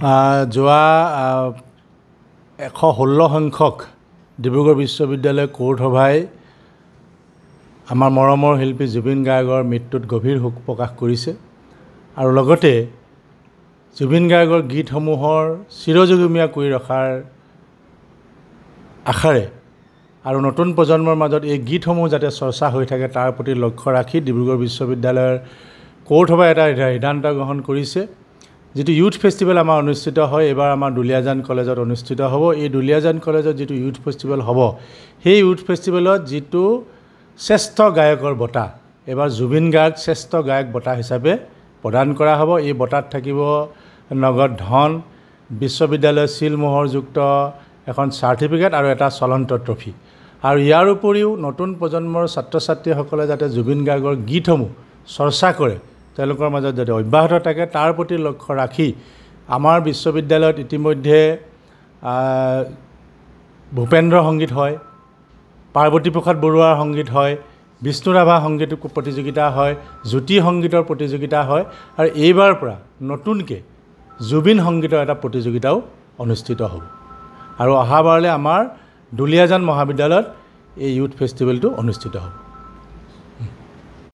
যোৱা 116 সংখ্যক ডিব্ৰুগড় বিশ্ববিদ্যালয় কৌৰ সভাই আমাৰ মৰমৰ শিল্পী জুবিন গাৰ্গৰ মৃত্যুত গভীৰ শোক প্ৰকাশ কৰিছে আৰু লগতে জুবিন গাৰ্গৰ গীতসমূহৰ চিৰযুগমীয়া কৰি ৰখাৰ আশাৰে আৰু নতুন প্ৰজন্মৰ মাজত এই গীতসমূহ যাতে চৰ্চা হৈ থাকে তাৰ প্ৰতি লক্ষ্য ৰাখি ডিব্ৰুগড় বিশ্ববিদ্যালয়ৰ কৌৰ সভাই এটা সিদ্ধান্ত গ্ৰহণ কৰিছে। যিটো ইউথ ফেষ্টিভেল আমাৰ অনুষ্ঠিত হয়, এইবাৰ আমাৰ দুলীয়াজান কলেজত অনুষ্ঠিত হ'ব। এই দুলীয়াজান কলেজত যিটো ইউথ ফেষ্টিভেল হ'ব, সেই ইউথ ফেষ্টিভেলত যিটো শ্ৰেষ্ঠ গায়কৰ বঁটা, এইবাৰ জুবিন গাৰ্গ শ্ৰেষ্ঠ গায়ক বঁটা হিচাপে প্ৰদান কৰা হ'ব। এই বঁটাত থাকিব নগদ ধন, বিশ্ববিদ্যালয়ৰ চিলমোহৰযুক্ত এখন চাৰ্টিফিকেট আৰু এটা চলন্ত ট্ৰফি। আৰু ইয়াৰ উপৰিও নতুন প্ৰজন্মৰ ছাত্ৰ ছাত্ৰীসকলে যাতে জুবিন গাৰ্গৰ গীতসমূহ চৰ্চা কৰে, তেওঁলোকৰ মাজত যাতে অব্যাহত থাকে, তাৰ প্ৰতি লক্ষ্য ৰাখি আমাৰ বিশ্ববিদ্যালয়ত ইতিমধ্যে ভূপেন্দ্ৰ সংগীত হয়, পাৰ্বতী প্ৰসাদ বৰুৱাৰ সংগীত হয়, বিষ্ণু ৰাভা সংগীত প্ৰতিযোগিতা হয়, জ্যোতি সংগীতৰ প্ৰতিযোগিতা হয় আৰু এইবাৰ পৰা নতুনকৈ জুবিন সংগীতৰ এটা প্ৰতিযোগিতাও অনুষ্ঠিত হ'ব। আৰু অহাবাৰলৈ আমাৰ দুলীয়াজান মহাবিদ্যালয়ত এই ইউথ ফেষ্টিভেলটো অনুষ্ঠিত হ'ব।